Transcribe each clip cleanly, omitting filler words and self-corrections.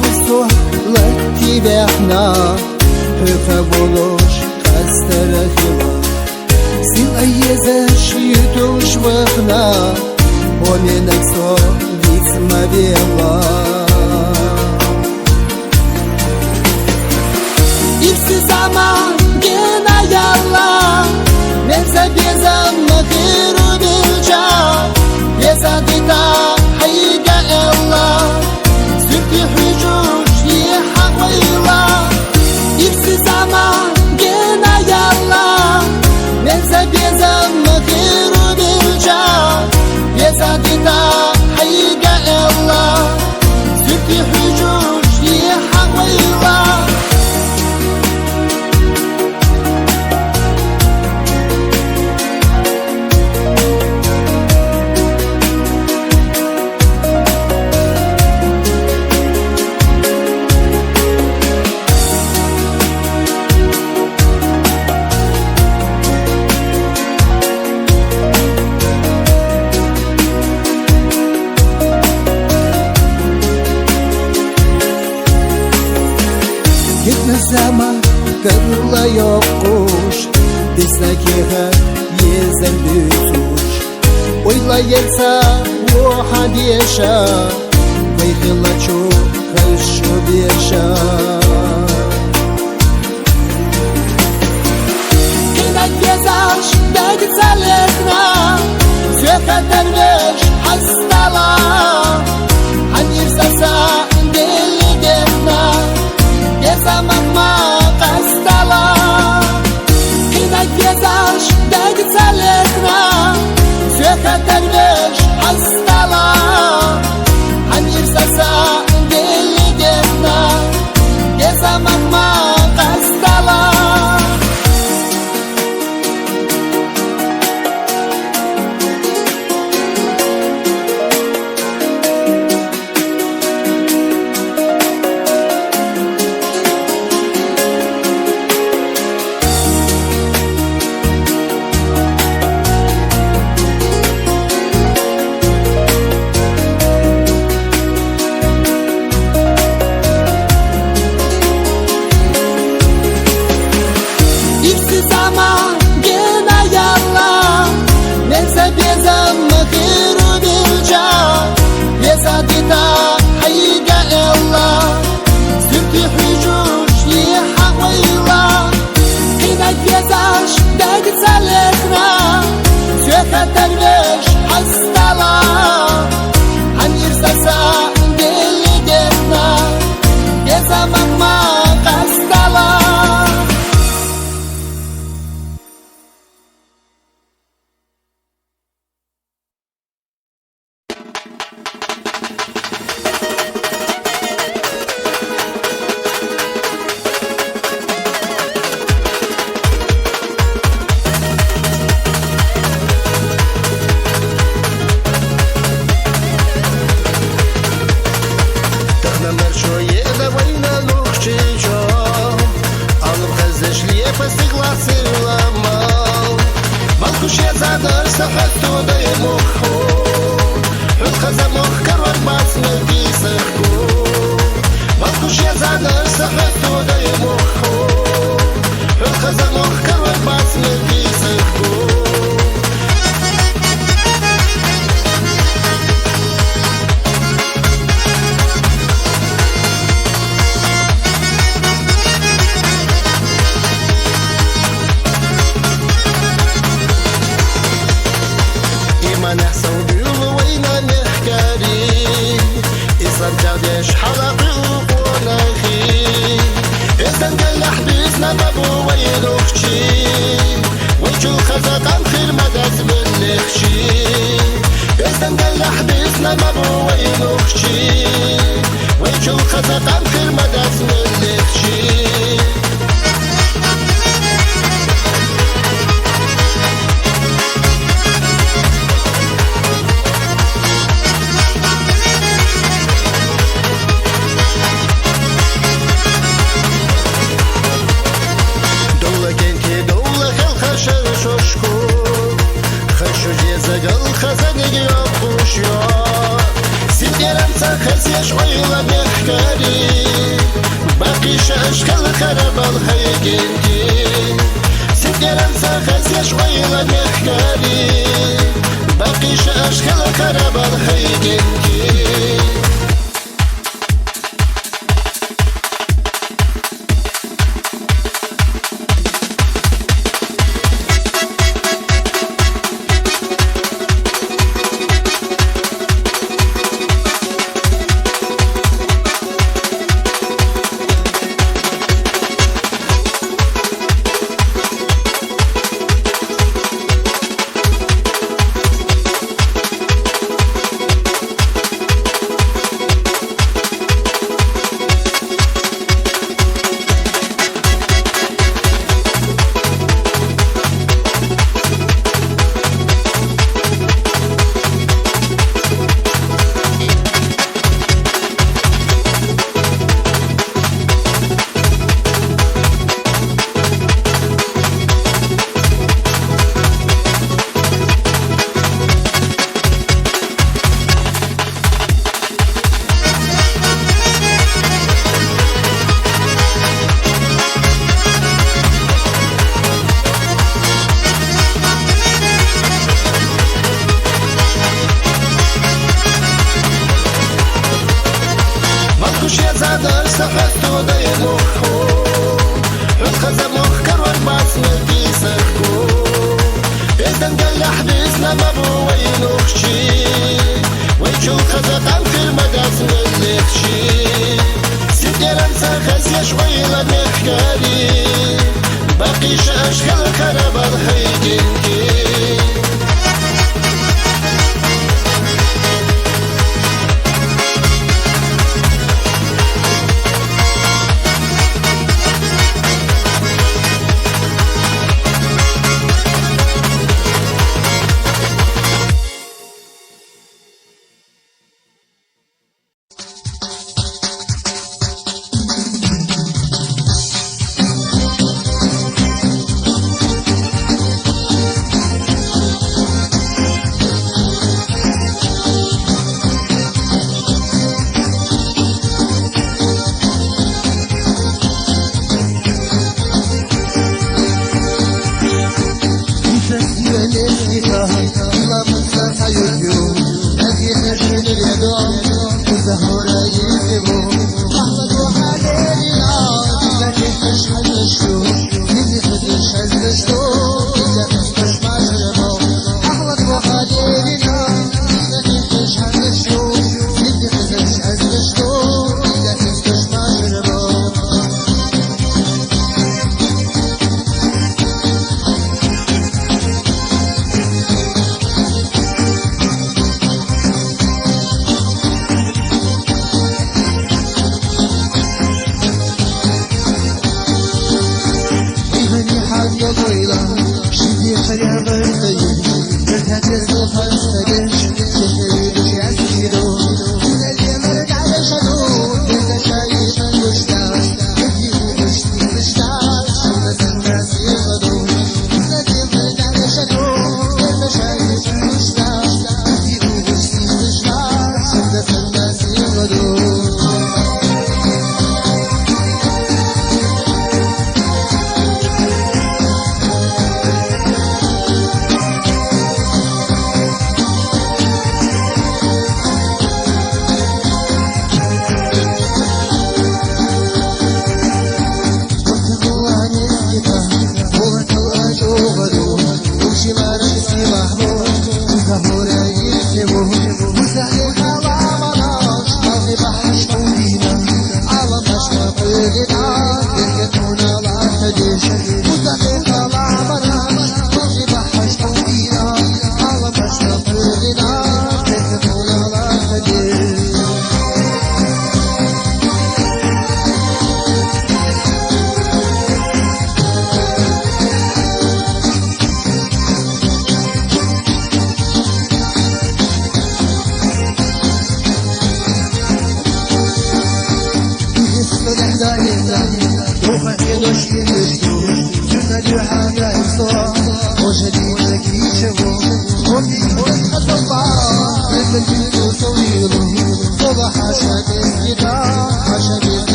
وصلت بإحنا حقا بولوش قستر خلا سيل أيزاش يدوش وخنا ومنك صوبيت ما بيلا إفسي زمان جينا يلا ننسى بيزا مغيرو بالجا بيزا ديتا حيقا إلا سرتي حجوش يحويلا إفسي زمان جينا يلا ننسى بيزا مغيرو بالجا بيزا ديتا حيقا إلا سرتي حجوش يحويلا Zaman kırla yokmuş Bizdekihe yezen büyütüş Oyla yersa o hadiyşa Veyhila çok kırşı biyşa Kınak gezaş degi salekna Zöka derviş hastala Hanir zasa deli defna Zaman ma qastala Kınak gezaş degi salekna Zöka derviş hastala Hanir zasa deli defna Zaman ma qastala Derviş hastala Hanir zasa deli defna Ne zaman ma qastala خزيش ويلا بيحكالي أشكال خرب الخيجينكي سكرم سخس يشويل محكاري باقيش أشكال خرب الخيجينكي سحستو ديموخو الخزب مخكر والباس مديسكو إذن قال حديثنا مبو وينوخشي ويشو خزب عن في المداس ملكشي سيديران سخس يشويل محكاري باقيش أشكال خرب الخيجينكي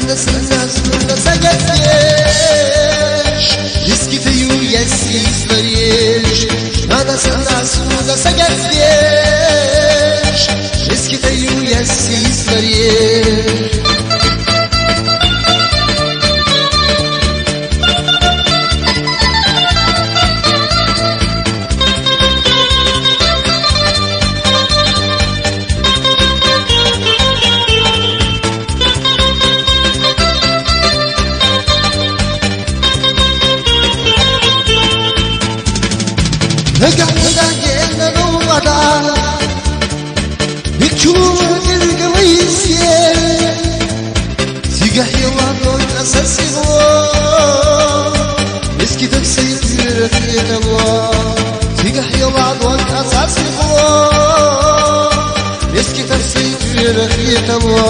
Надо сильно сагатешь, риски ты уяси створишь. Надо сильно сагатешь, риски ты уяси створишь. Nagahda gena nuada Bikchulu ilgawaysiye Sigah yalan asasigo Eski taksayir khiyatwa Sigah yalan asasigo Eski taksayir khiyatwa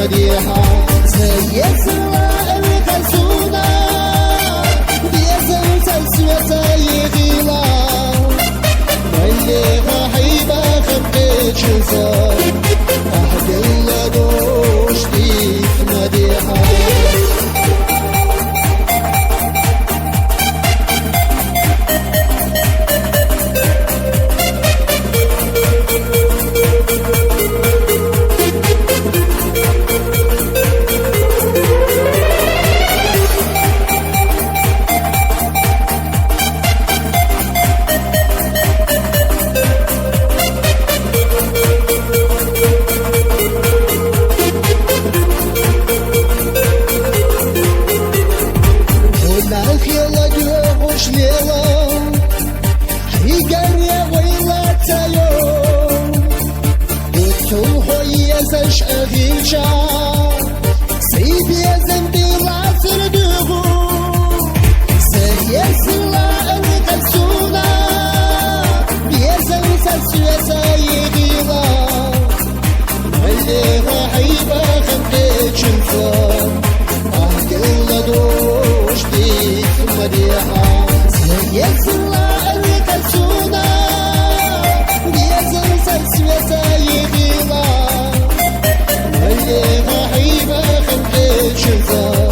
مديحة زي السواء الخلصونة بيزن سلسوة سيغيلا مليخة حيبة خبت شنصار أحد اللدوش ديك مديحة She's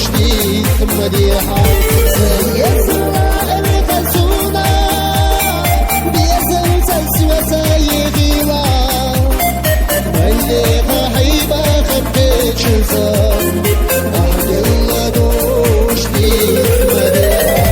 رشديك مديحة سيسرى الغسونة بيزن سلسوة سيغيلا ميليها حيبة خبيت شزار أحد الله رشديك مديحة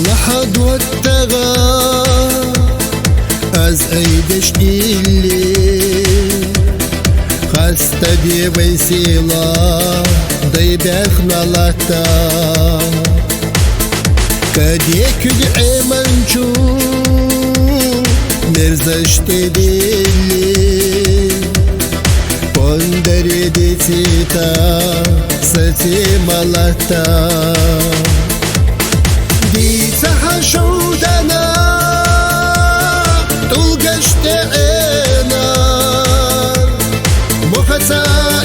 لحد والتغى از ايدش ديلي خسته دي ويسيلا دي بخنا لتا كديك العمنشو مرزش ديلي بندري دي تيتا ستي ملتا سحشودنا تلقشت عينا مخسا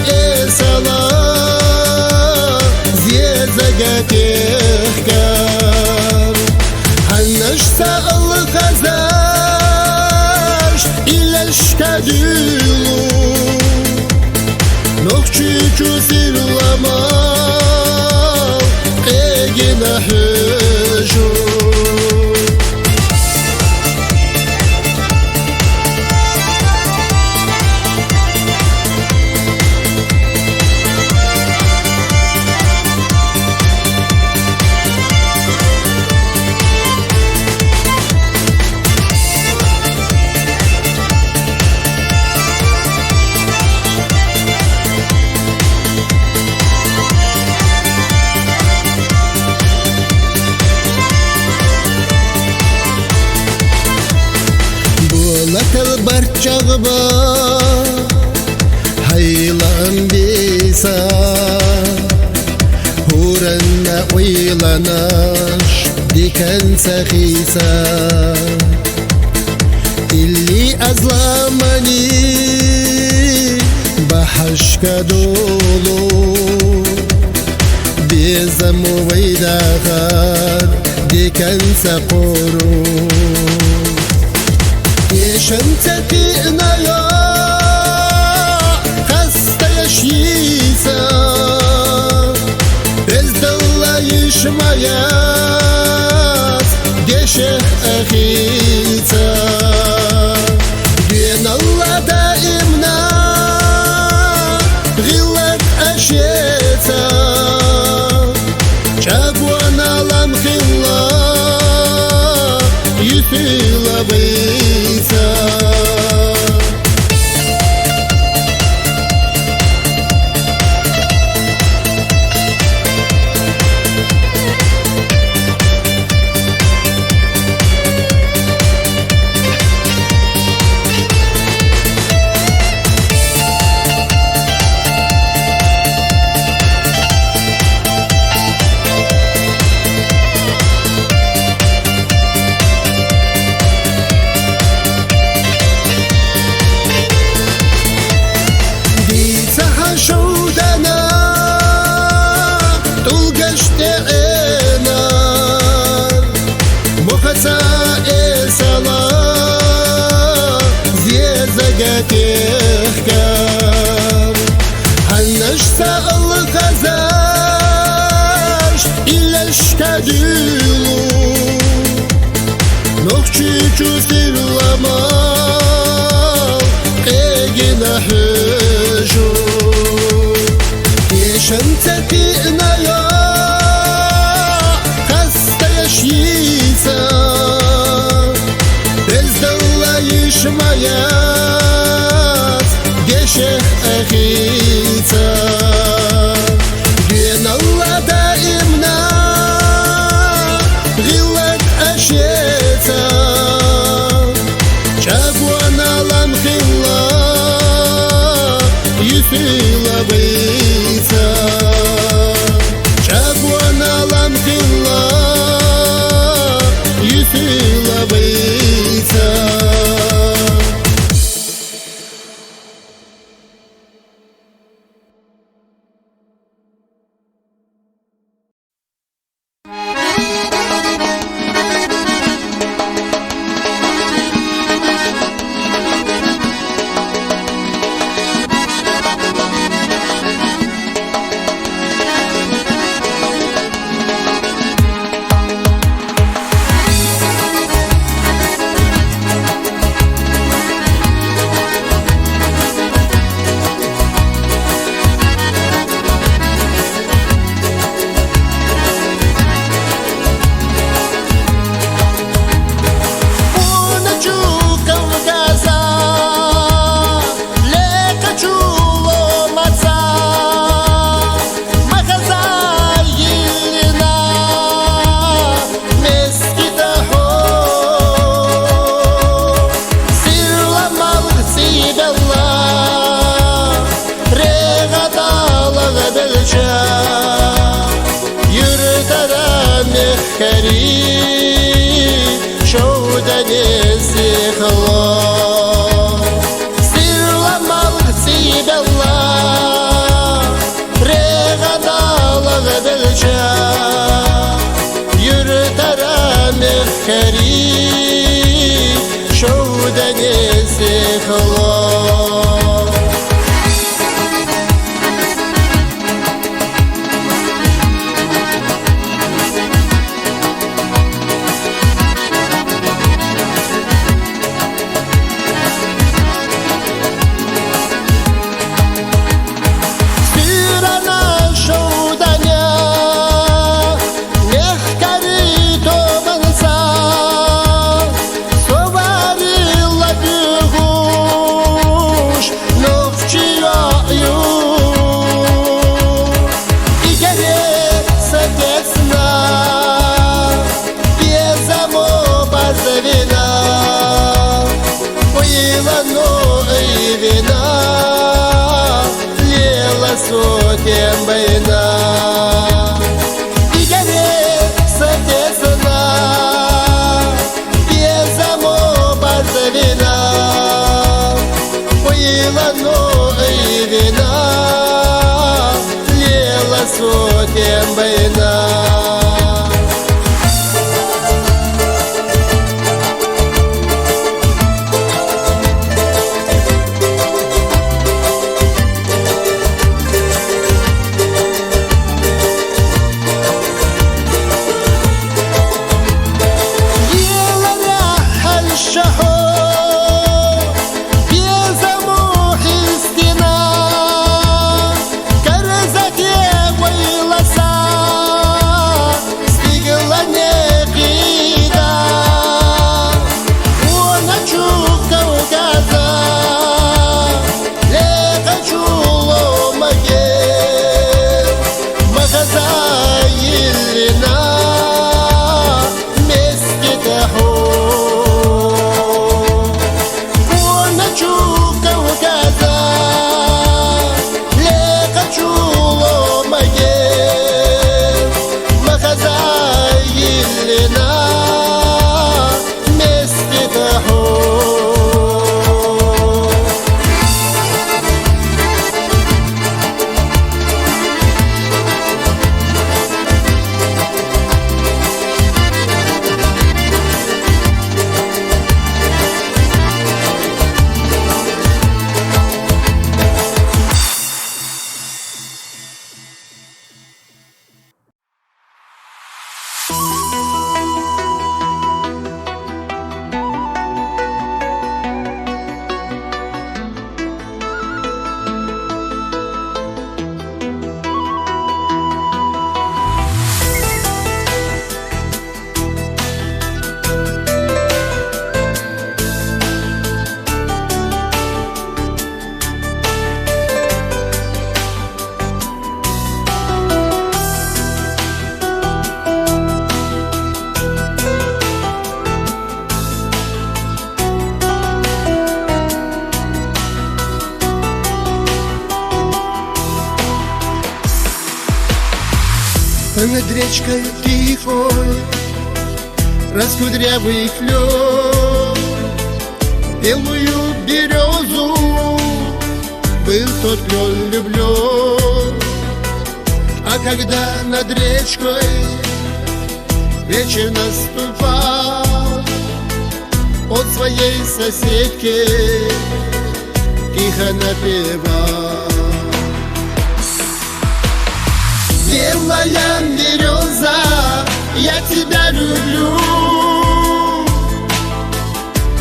إسلا زيزقات يحكار حنش سأل خزاش إلا الشكاديلو نخشي جوزي لما قيقنا حجو لك البرچغبا هيلان بيسا هورن ويلاناش دي كان سخيسا اللي أظلمني بحشك دولو بيزم ويداخر دي كان سقورو شمتتي نايا خسته يشيسا ازد الله يشمياس ديشه اخيسا دين الله دائمنا غلق اشيسا شابوانا لمخلا يثيل بيسا تحكم هنش سأل خزاش إلا الشكاديلو نخشي جوزي لما قيقنا حجو يشمتتي نايا خسته يشيسا Аяс Гешех Ахица Ген Алла даимна Гиллат Ашеца Чагуан Алам Хилла Юфила Бейца Чагуан Алам Хилла Юфила Бейца Карзаке вайласа Над речкой тихой раскудрявый клен, белую березу был тот клен влюблен. А когда над речкой вечер наступал, он своей соседке тихо напевал: белая береза, я тебя люблю,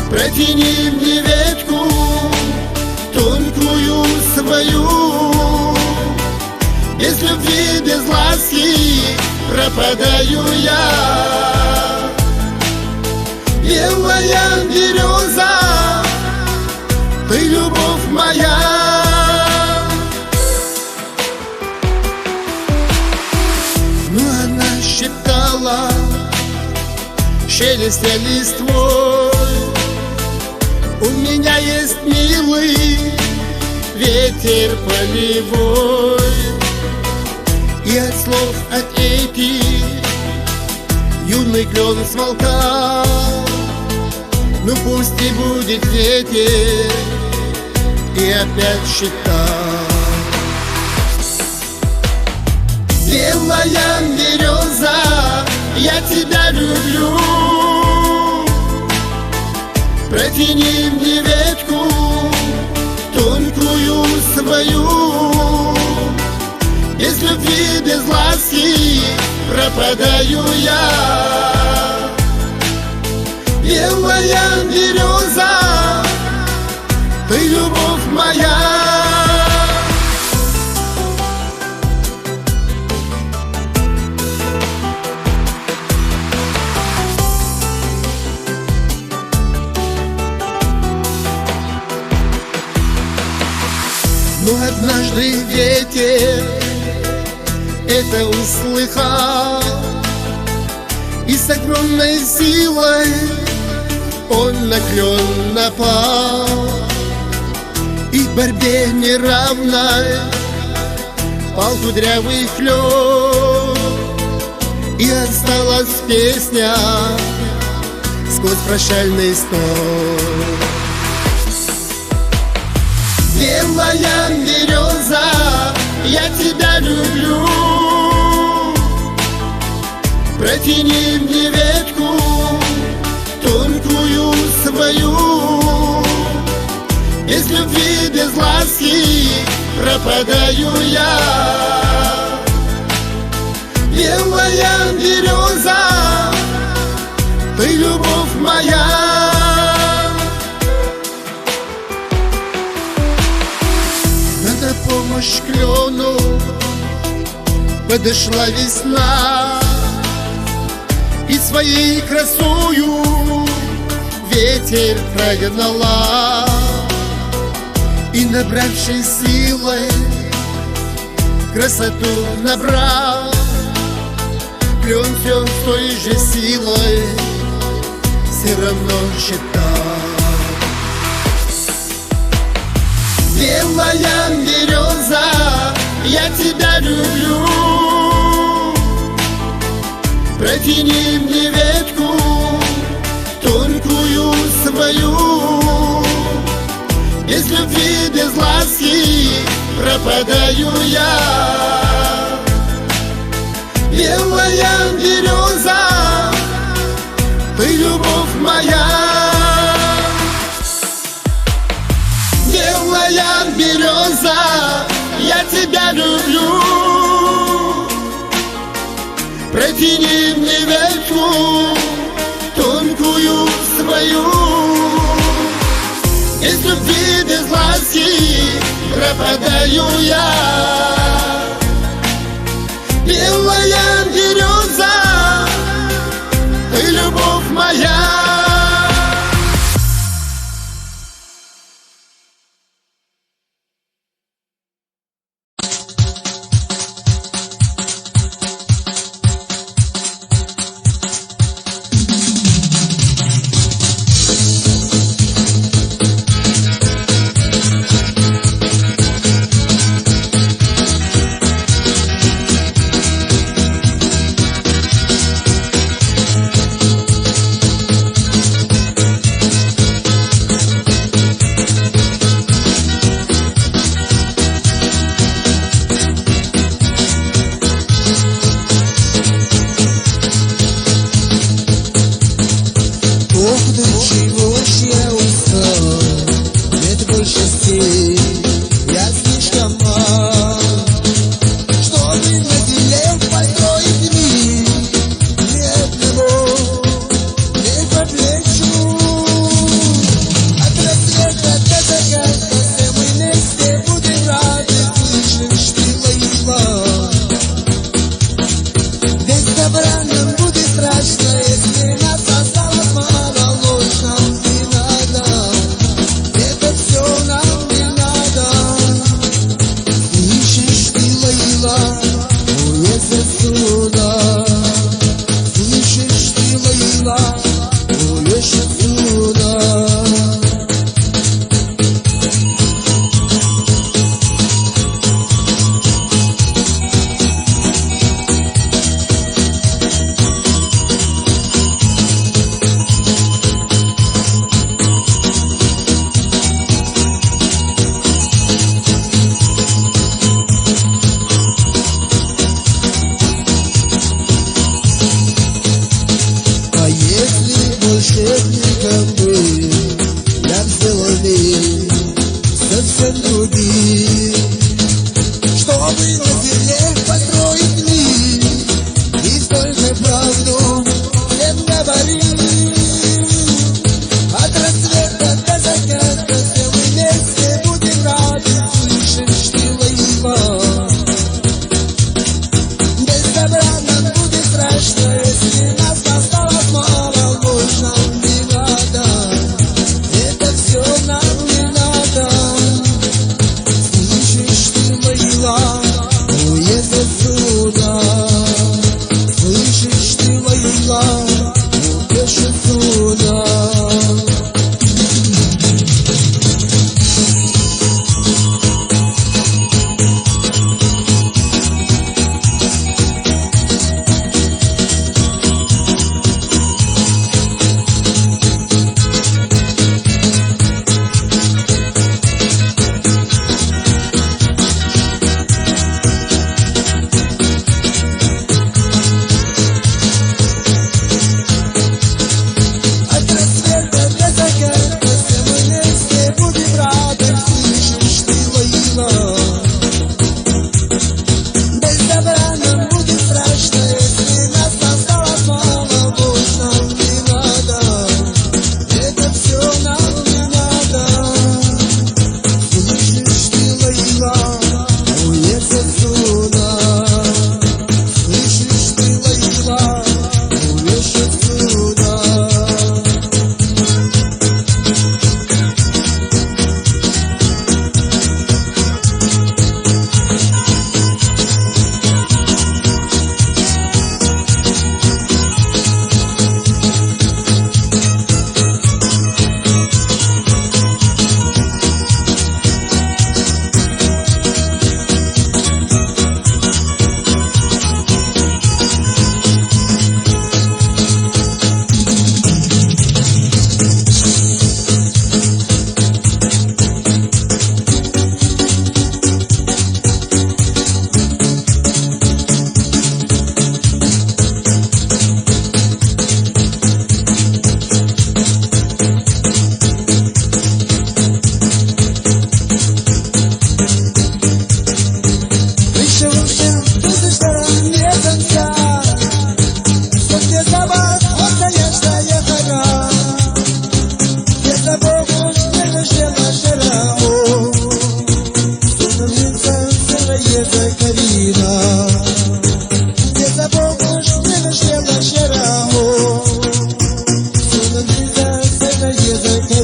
протяни мне ветку тонкую свою. Без любви, без ласки пропадаю я. Белая береза, ты любовь моя. Ну она шептала, шелестя листвой: у меня есть милый ветер полевой. И от слов от этих юный клен смолкал. Ну пусть и будет ветер, и опять считал. Белая береза, я тебя люблю, протяни мне ветку тонкую свою. Без любви, без ласки пропадаю я. Белая береза, ты любовь моя. Но однажды ветер это услыхал, и с огромной силой он на клен напал. И в борьбе неравной пал кудрявый клен, и осталась песня сквозь прощальный стон. Белая береза, я тебя люблю, протяни мне ветку тонкую свою. Без любви, без ласки пропадаю я. Белая береза, ты любовь моя. Надо помощь клену, подошла весна, и своей красою ветер прогнала. И набравшись силой, красоту набрал, клен все с той же силой все равно считал. Белая береза, я тебя люблю, протяни мне ветку тонкую свою. Без любви, без ласки пропадаю я. Белая береза, ты любовь моя. Белая береза, я тебя люблю, протяни мне ветку тонкую свою. Без любви, без ласки пропадаю я. Белая береза, ты любовь моя.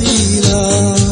جميلة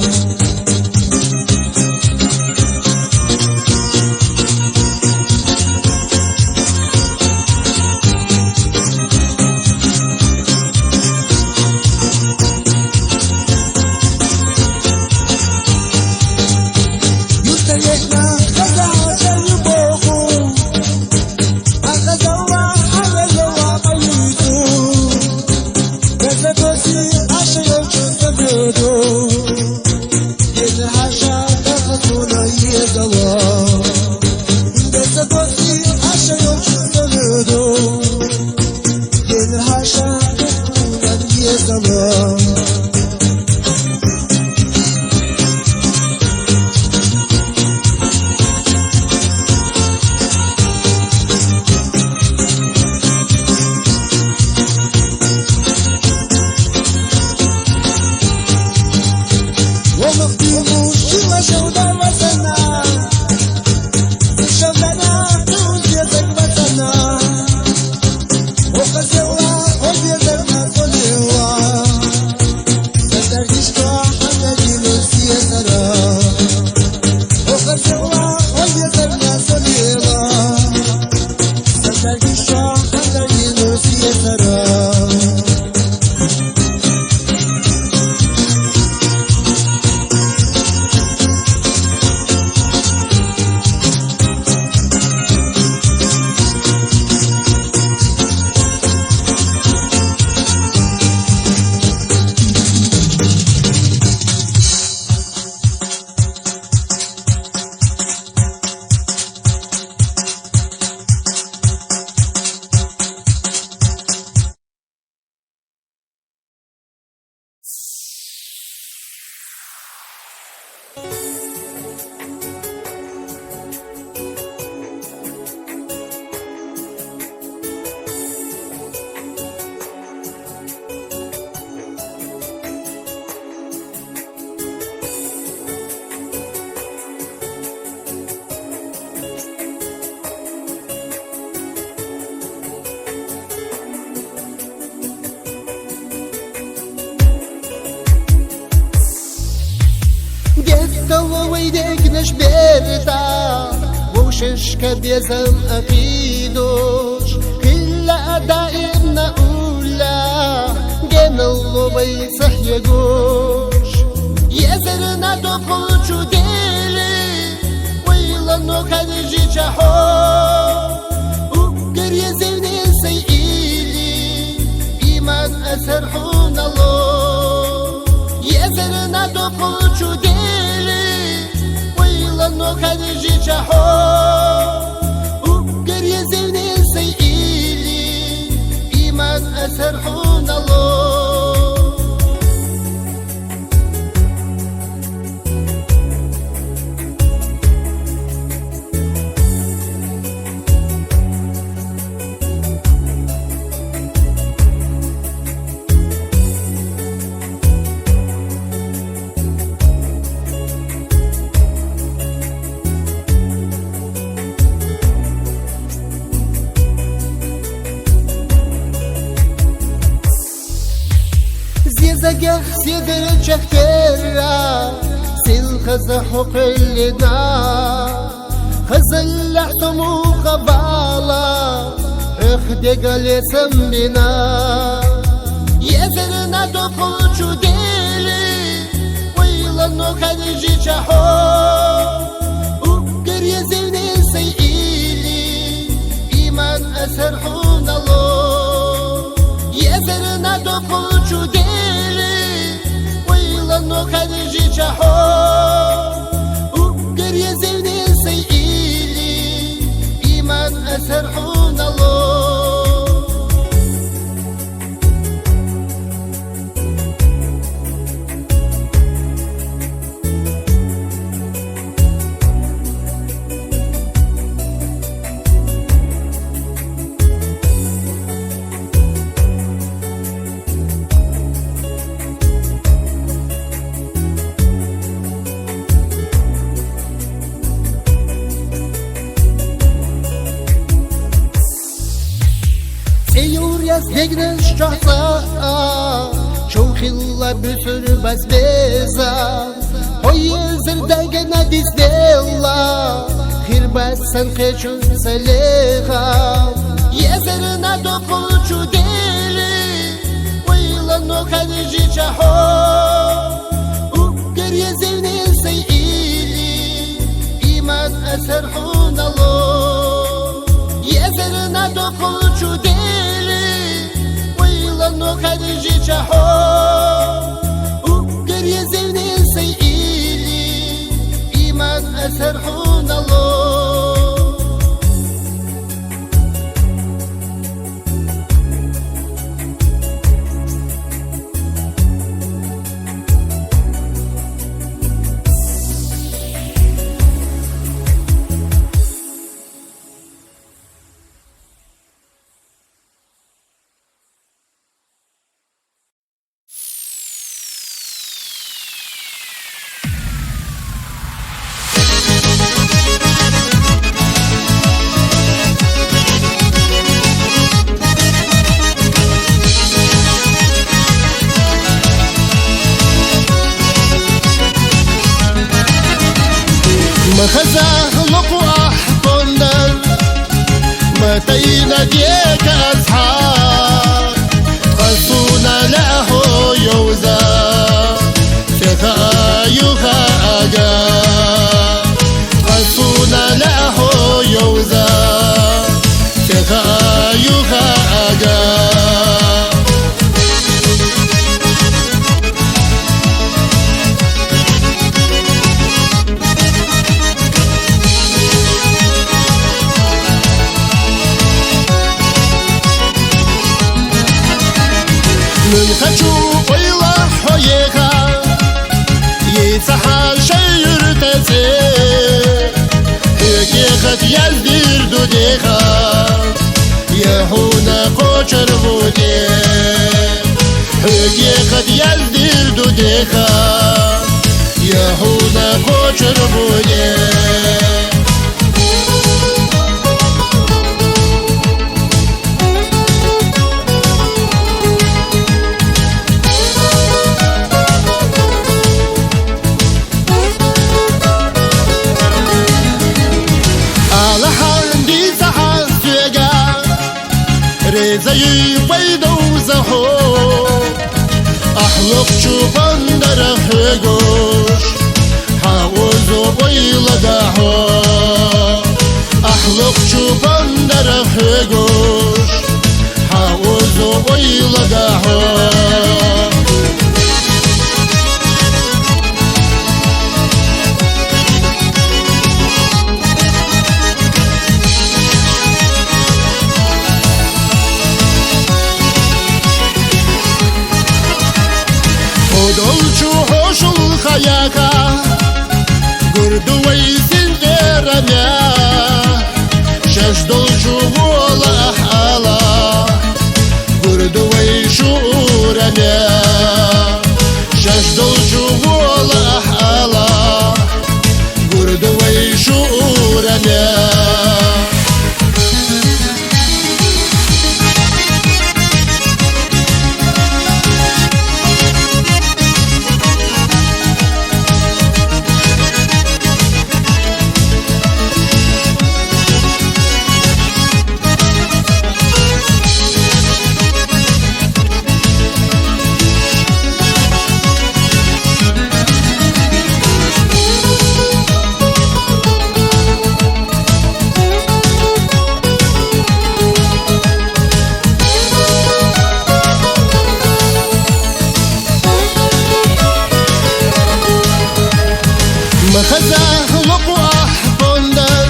ويدك نشبرتا وشش كبيزم أقيدوش كل أدائنا أولى جن اللوبي صحيقوش يزرنا دقل شو ديلي ويلنو خدجي جحو وقر يزيني سيئيلي إيمان أسرحون الله يزرنا دقل شو ديلي no khadji chaho ugar yazini sayili iman asarhun Allah زجح سيدر شخترا سيل خز حق لنا خزل لحتمو قبالا اخدي قلي سمنا يزرنا دقل شو ديلي ويلنو خدجي شحو وقر يزيني سيئيلي إيمان أسرحون الله يزرنا دقل شو ديلي no khadji chaho ugar yazini sayili iman asarhun Allah يجنس شخصا Чухила бюсур бас беза Ой зердеге надиздела Хирбасан кечу салеха Езерна докучу дели Ойлано хадижи чахо Угер езевни сейили Иман асархун ало Езерна докучу дели Ойлано хадижи чахо Угер езевни сейили Иман асархун ало مخزاه لقوح كندر متينا ديك أصحاب خصونا له يوزا فخا يخا أجا خصونا له يوزا فخا يخا أجا من خشو ويلا حيها يسحى شير تسير هيك خد يزدير دوديها يهونا قوشر بودي هيك خد يزدير دوديها يهونا قوشر بودي زي بيدو زهو أحلق شوفان درخيقوش حاوزو بيلا داهو أحلق شوفان درخيقوش حاوزو بيلا داهو دولچو هوشل خیاکا گردوی زندرمیا شش دولچو ولا حالا گردوی شورمیا شش دولچو ولا حالا گردوی شورمیا مخزاه لقوح بندر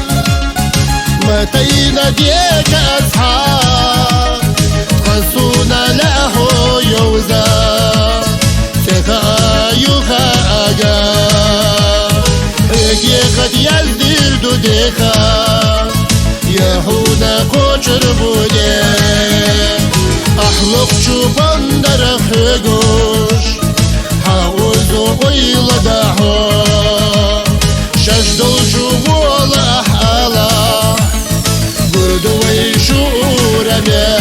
متينا ديك أصحاب خصونا له يوزا فخا يخا أجا هيك قد يزدير دوديخا يهونا قوشر بودي أحلق شوفان درخيقوش حاوزو بيلا داهو شجدل جوال حالا گردوی شورمیا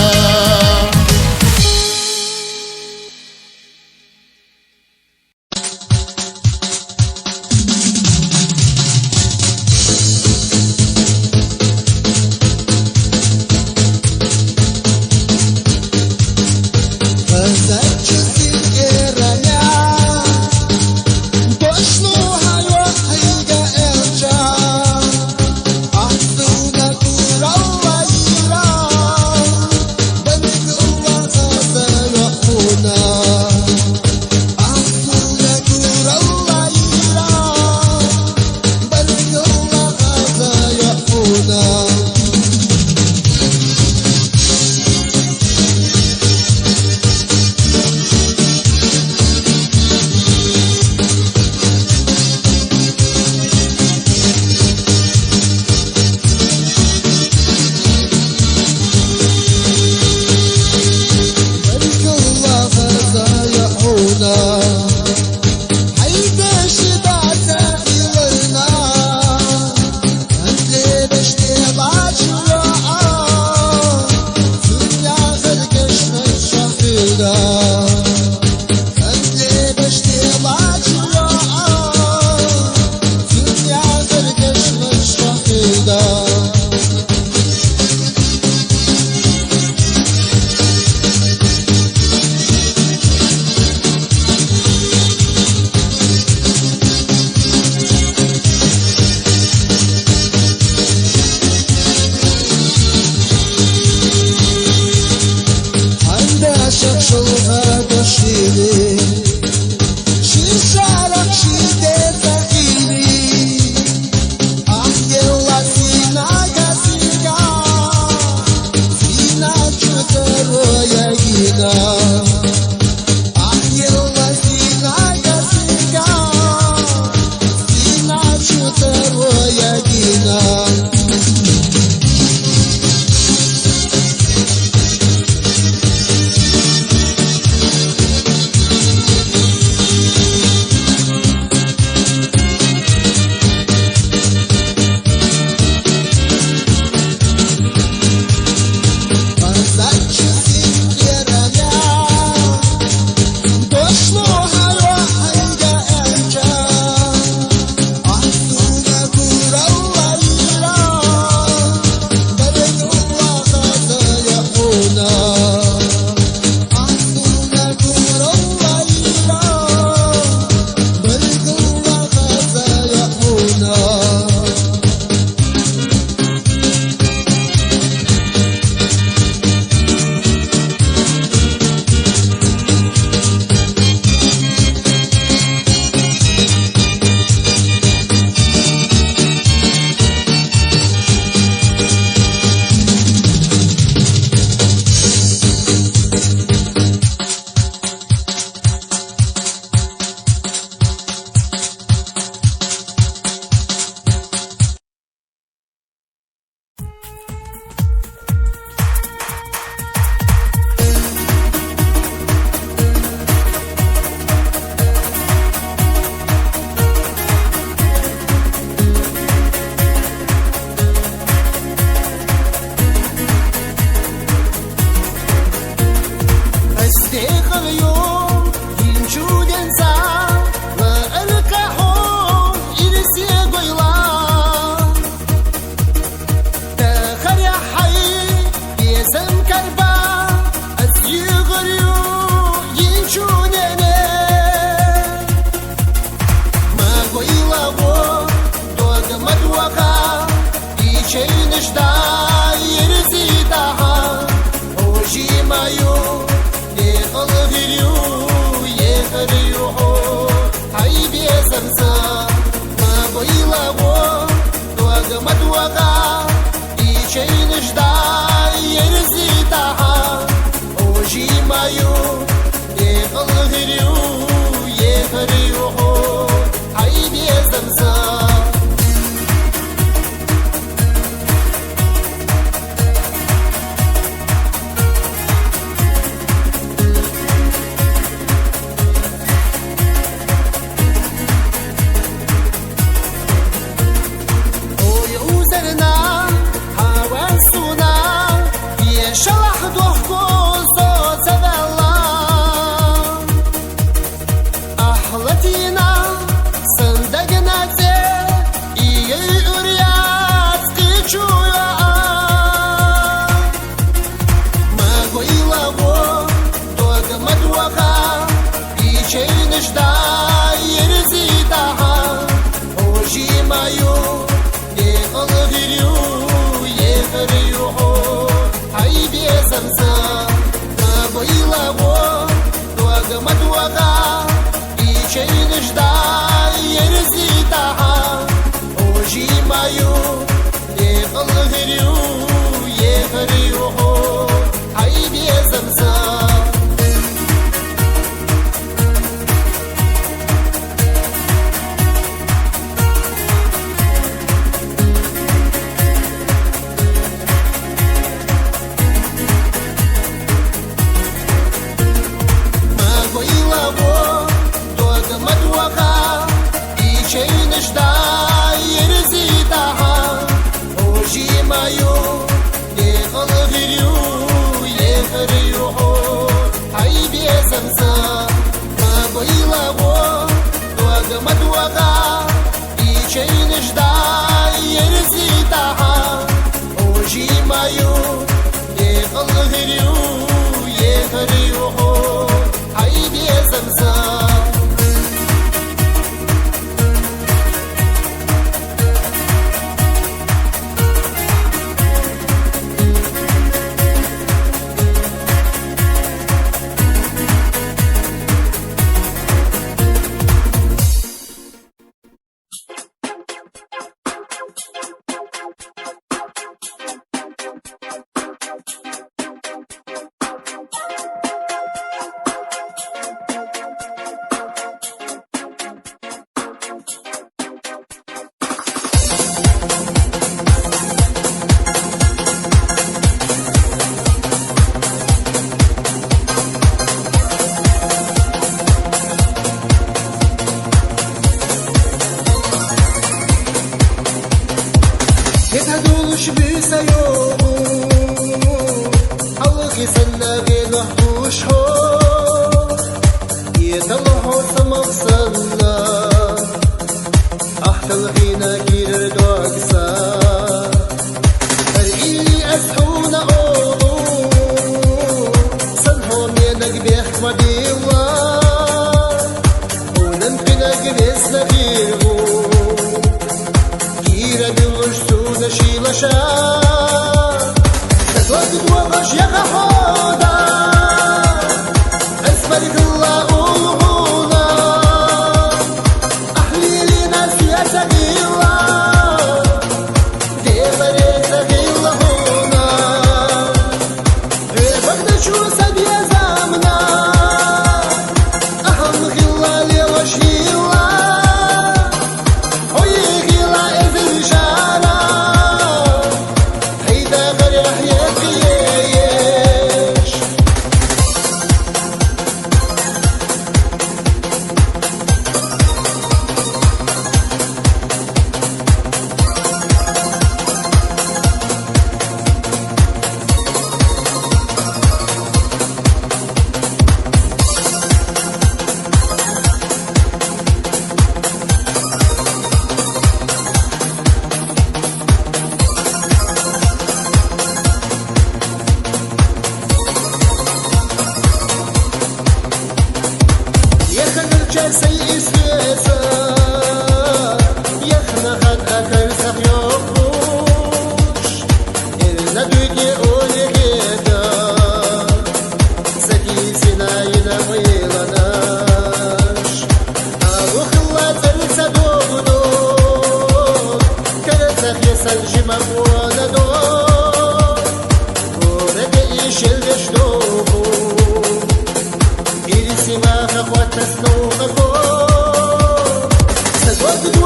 نجدا يرزي دها وجي مايو يغلغريو يغريو هاي بي زمزم ما بيلاو دوغ مدوغا يجي نجدا يرزي دها وجي مايو يغلغريو يغريو هاي بي زمزم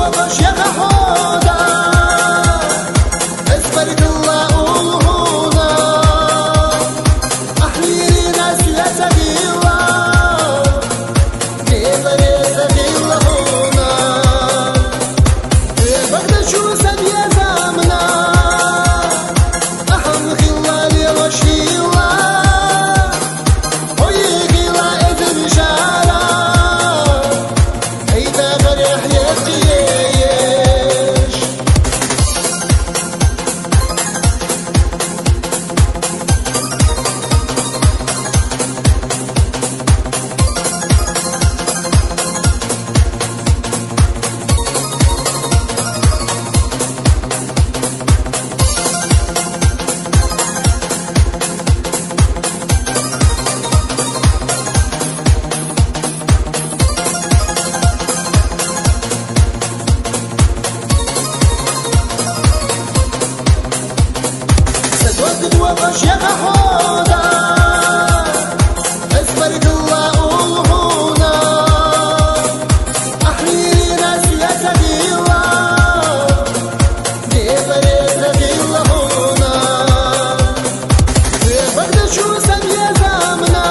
وغش يا حودا اسبرك الله أولهونا أحليلي ناس يا سبيلا نيبر يا سبيلا هونا بغدا شو سبيا زامنا أحم خلالي وشيلا ويغيلا إذن شارع هيدا فرح يقيش سدوات وغش يا حودا اسبرك الله أولهونا أحليلي ناس يا سبيلا نيبر يا سبيلا هونا بغدا شو سبيا زامنا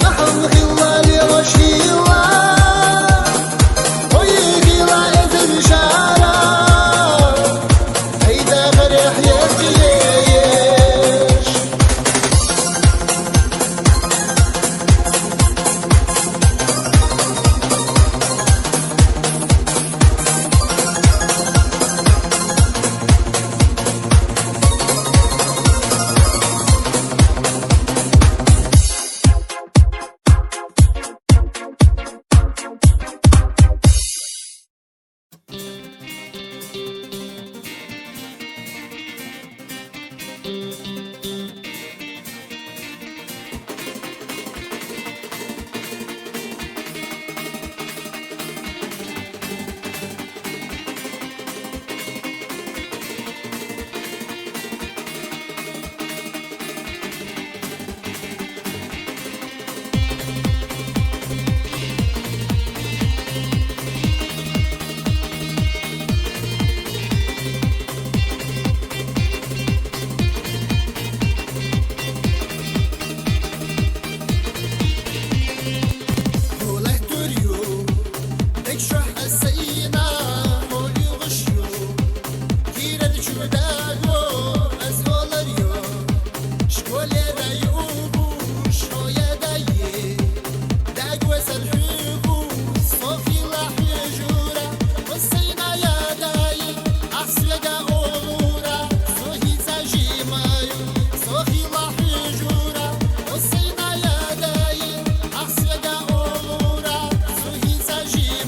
أحم خلالي وشيلا ويغيلا إذن شارع هيدا فرح يقيش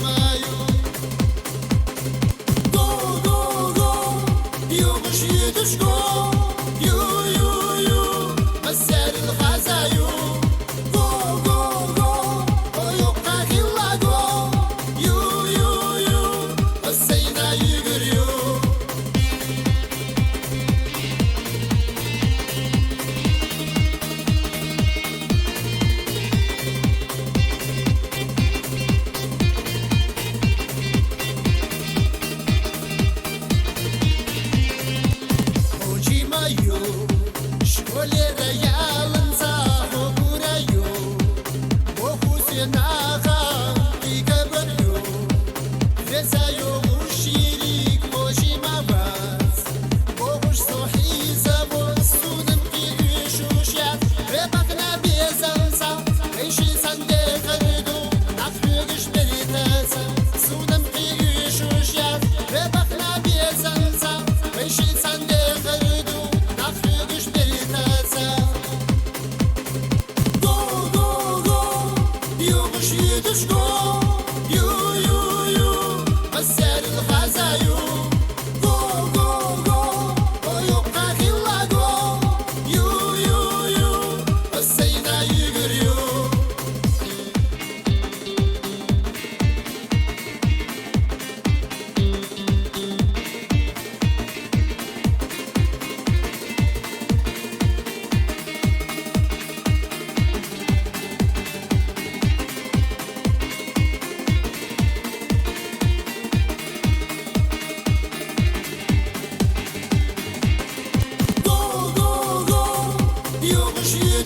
Maio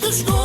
You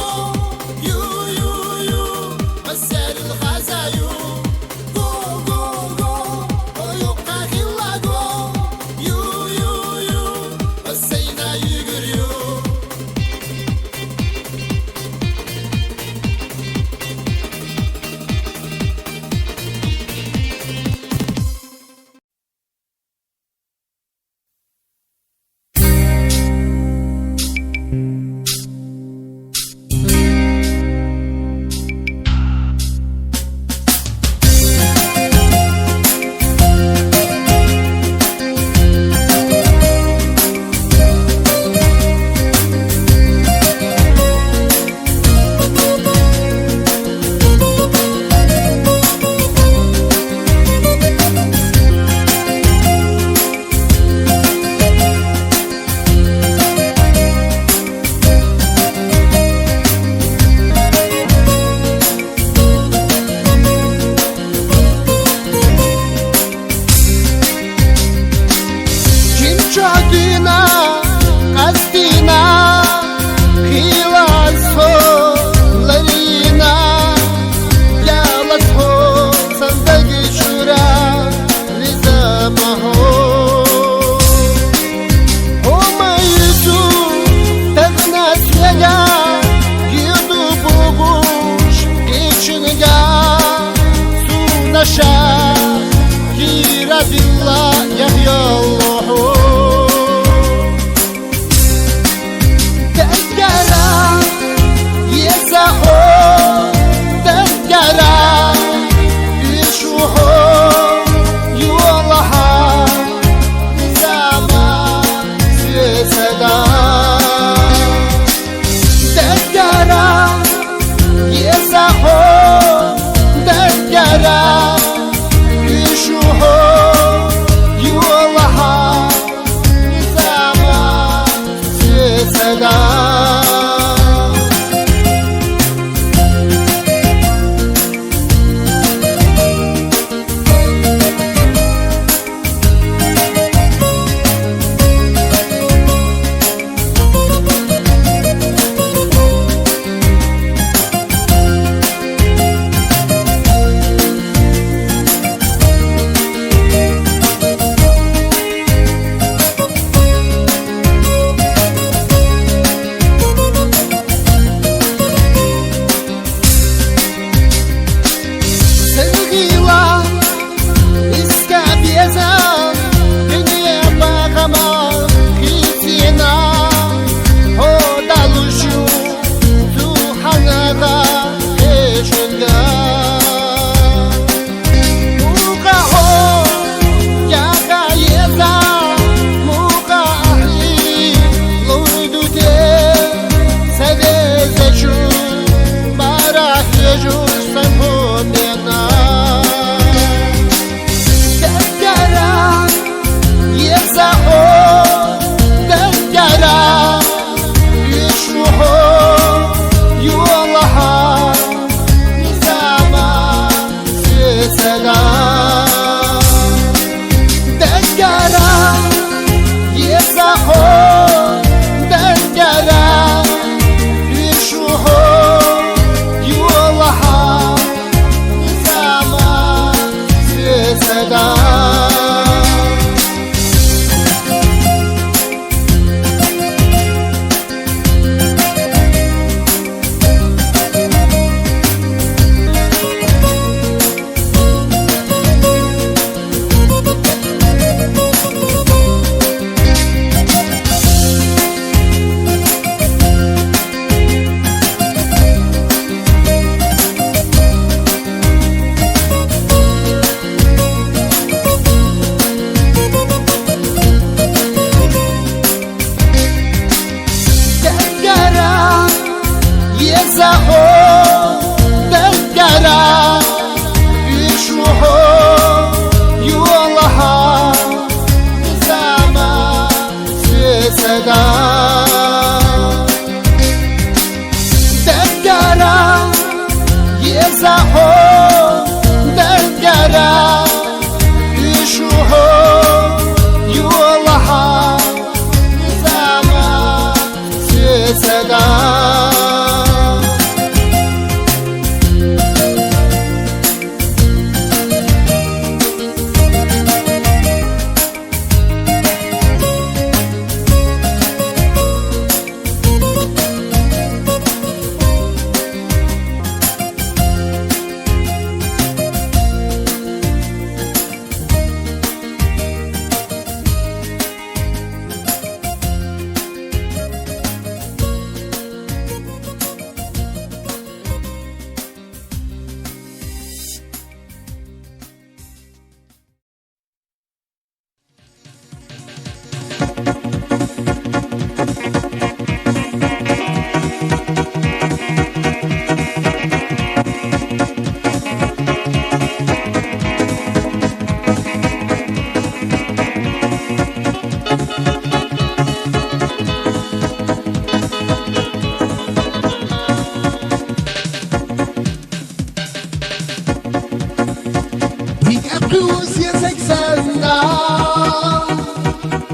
Plus язык санда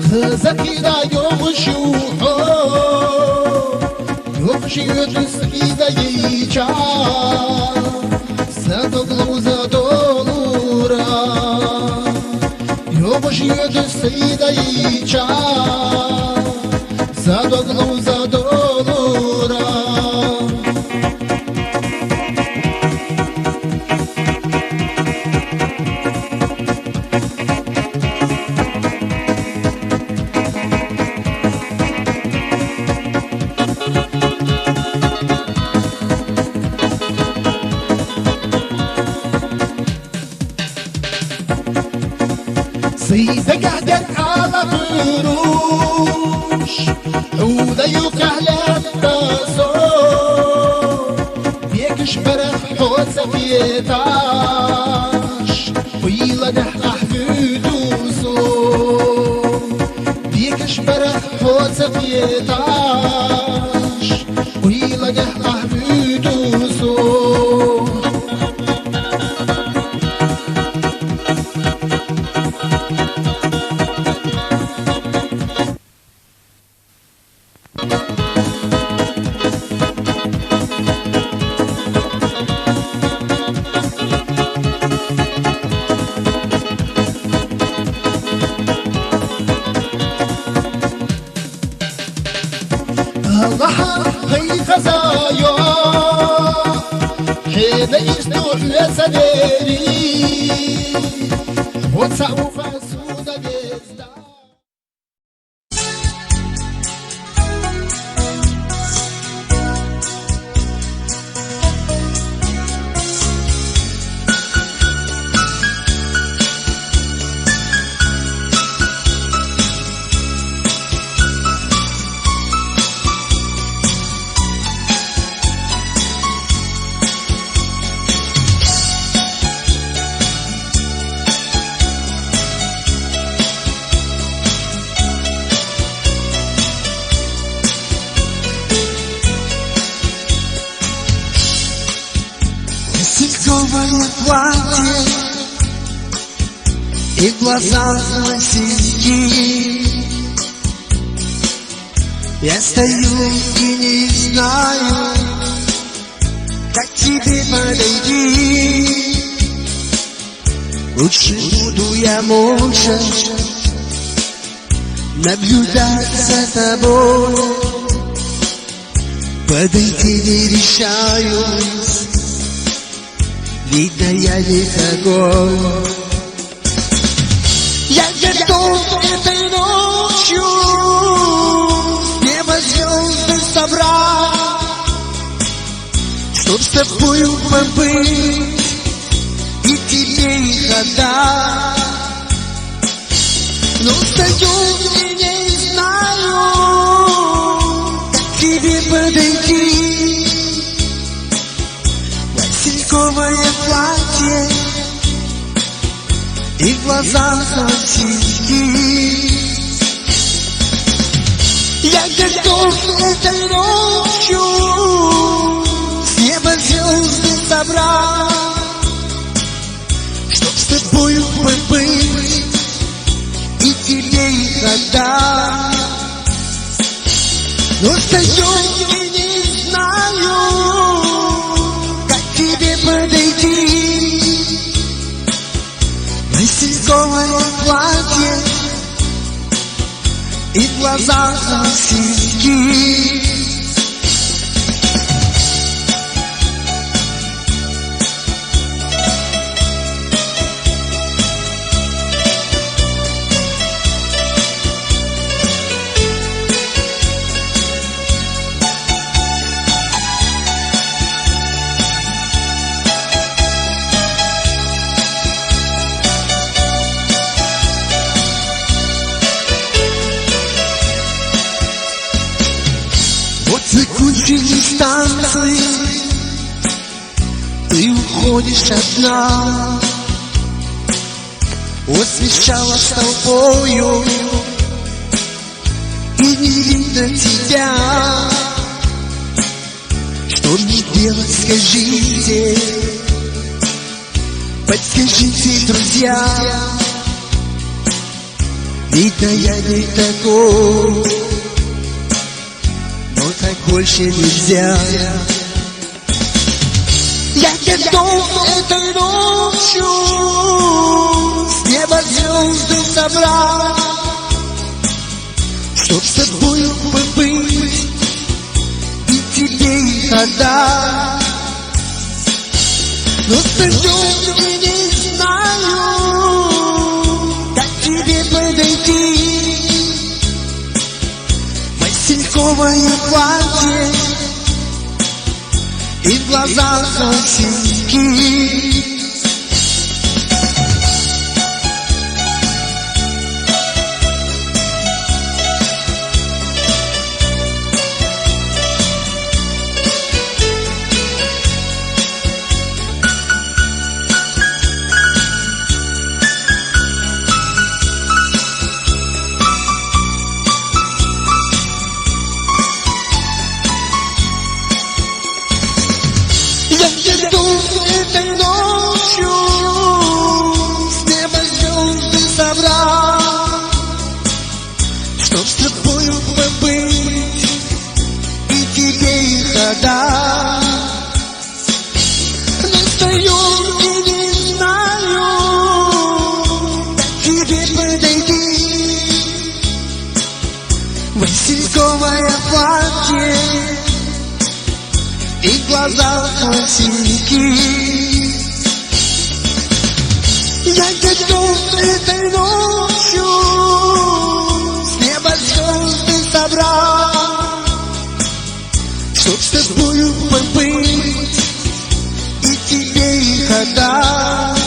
Хазакида йомушу Йомушу юджида яича Задоглу задолура Йомушу юджида яича Задоглу задолура سيدة قاعدة على فروش عودة يقهلة التصور بيكش برح حوصة بيتاش ويلا نحقح فدوسو بيكش برح حوصة بيتاش ويلا نحقح فدوسو الله هي خزايا هذا يستوح لسديري وتصعب فاسودة بيزدا Сельковое платье и глаза золотистые. Я стою и не знаю, как тебе подойти. Лучше буду я молча наблюдать за тобой. Подойти не решаюсь, видно, я не такой. Я готов этой ночью небо звезды собрать, чтоб с тобою побыть и тебе их отдать. Но стою и не знаю, как тебе подойти. Васильковое платье и глаза золотистые. Я готов этой ночью с неба звезды собрать, чтоб с тобою побыть и тебе их отдать. Но стою и не знаю, тебе подойти. Васильковое платье и глаза золотистые. Закончились танцы, ты уходишь одна. Освещалась толпою, и не видно тебя. Что мне делать, скажите? Подскажите, друзья, видно я не такой, но так больше нельзя. Я готов этой ночью с неба звезды собрать, чтоб с тобою побыть и тебе их отдать. Но стою и не знаю, как тебе подойти. Васильковое платье и в глазах синяки. Этой ночью с неба звезды собрать, чтоб с тобою побыть и тебе их отдать. Но стою и не знаю, как тебе подойти. Васильковое платье и в глазах синяки. Я готов этой ночью с неба звезды собрать, чтоб с тобою побыть и тебе их отдать.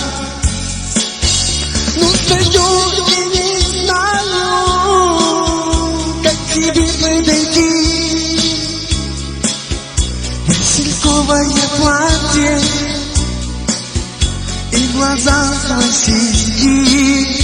Но стою и не знаю, как тебе подойти. Васильковое платье и в глазах синяки.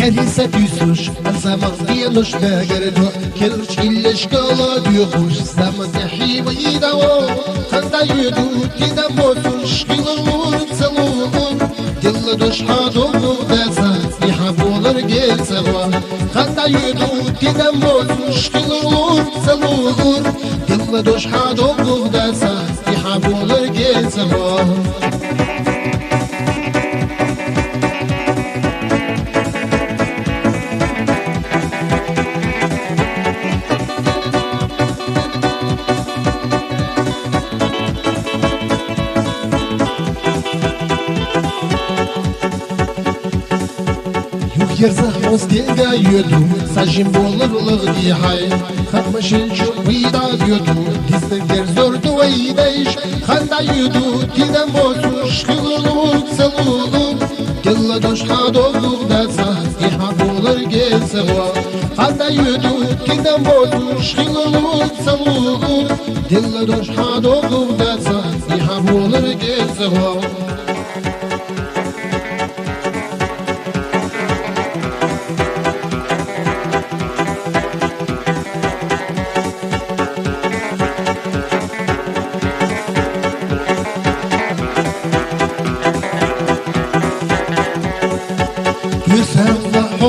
Elisa düsüş, zaman diyenuş begerdo, kelç illeş kala diyokuş, zaman tehibi dawo, kanda yudu tidam botuş, kilur salur, dilla duş hadolu desa, ihabular gelsewa, kanda yudu tidam botuş, kilur salur, dilla duş hadolu desa, ihabular gelsewa. Yerzah mostega yudu, sajim bolurlug dihay, khatmashin shubida yudu, disner zordu aydash, khanda yudu, tidam bosush khilulug salulug, dilla dosh hadolug dasa, ihabular gelsewa, khanda yudu, tidam bosush khilulug salulug, dilla dosh hadolug dasa, ihabular gelsewa.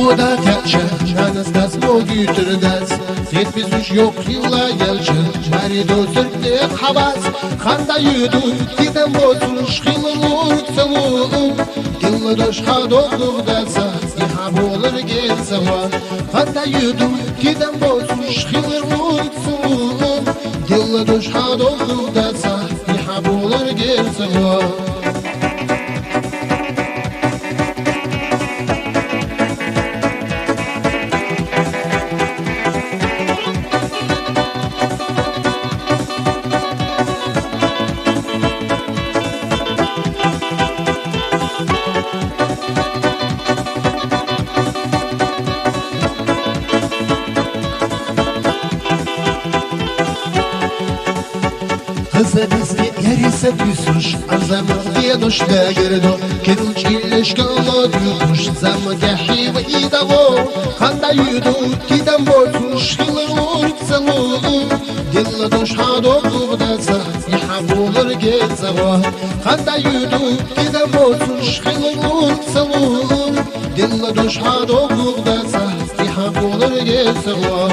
Oda kaçı, şanız das mogi türdes, yetmiş yok yıla gelçi, bari dözürdük havas, kanda yudu, gidem bozuş, hılılık savuluk, yılla doş hadoluk desa, ihab olur gelsewa, kanda yudu, gidem bozuş, hılılık savuluk, yılla doş hadoluk desa, ihab olur gelsewa. Kızınızı yerise büsüş, azamı diye doş begerdo, kelç illeş kala diyormuş, zamı dehi ve idavo, kanda yudu, gidem bozuş, hılır salulu, dilla doş hadolu desa, ihabulur gezava, kanda yudu, gidem bozuş, hılır salulu, dilla doş hadolu desa, ihabulur gezava.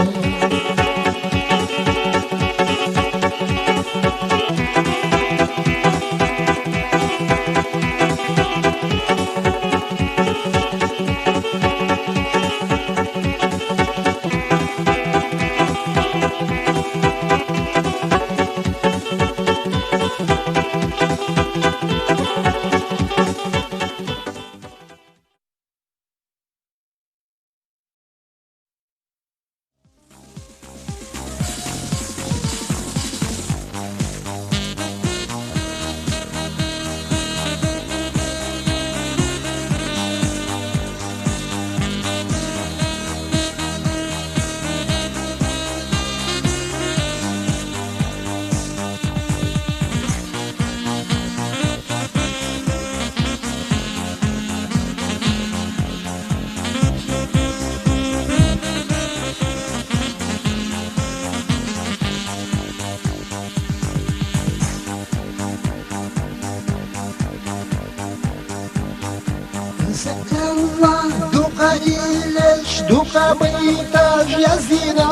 Сыкканла дука илеш, дука бейтаж яздина.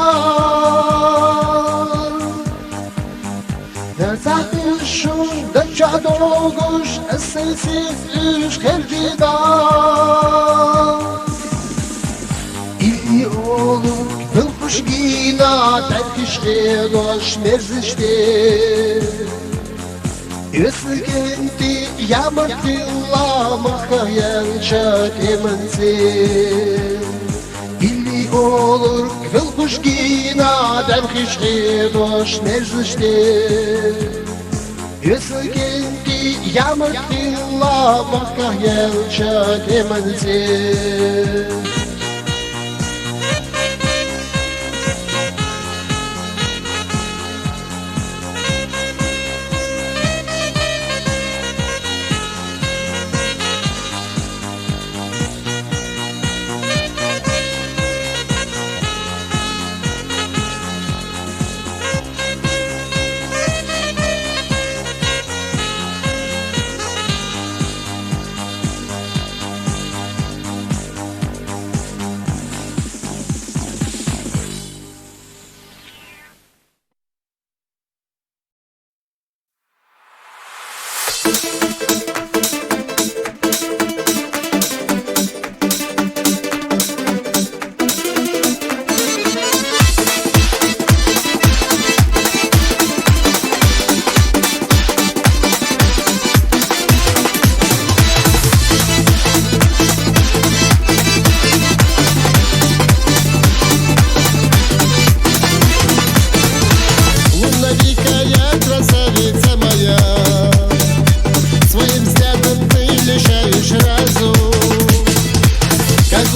Нерзахышу да чадогуш, эсселсиз үш хердида. İyi olur kıl kuş gina, terkişte doş merzişte. Üsgenti yamakilla makayan çakemensin. İyi olur kıl kuş gina, terkişte doş merzişte. Üsgenti yamakilla makayan çakemensin.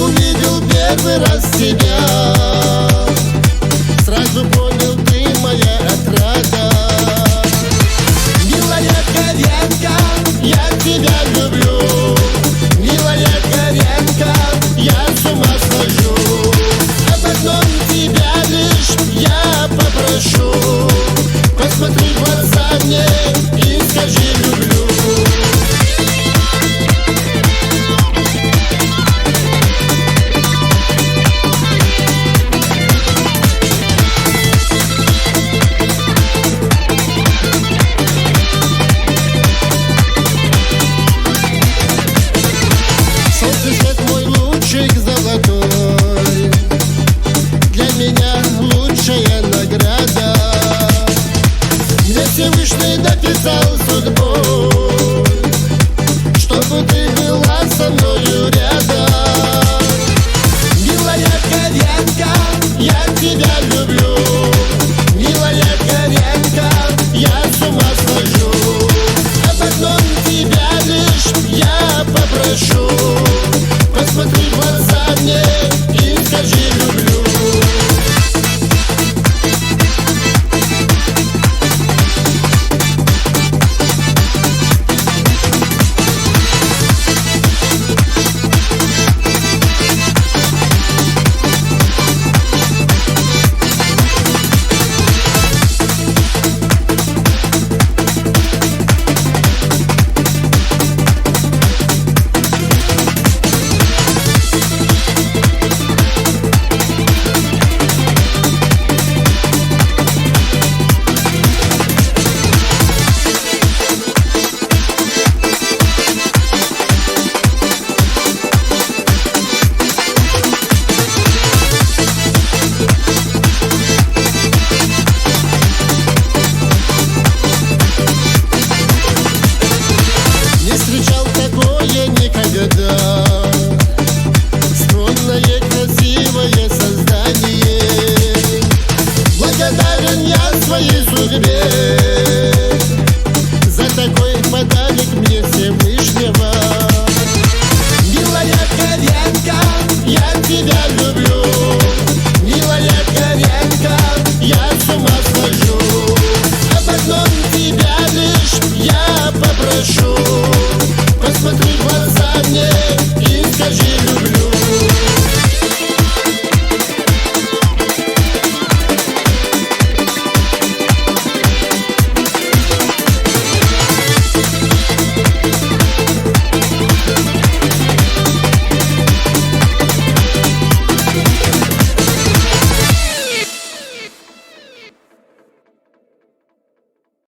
Увидел первый раз тебя,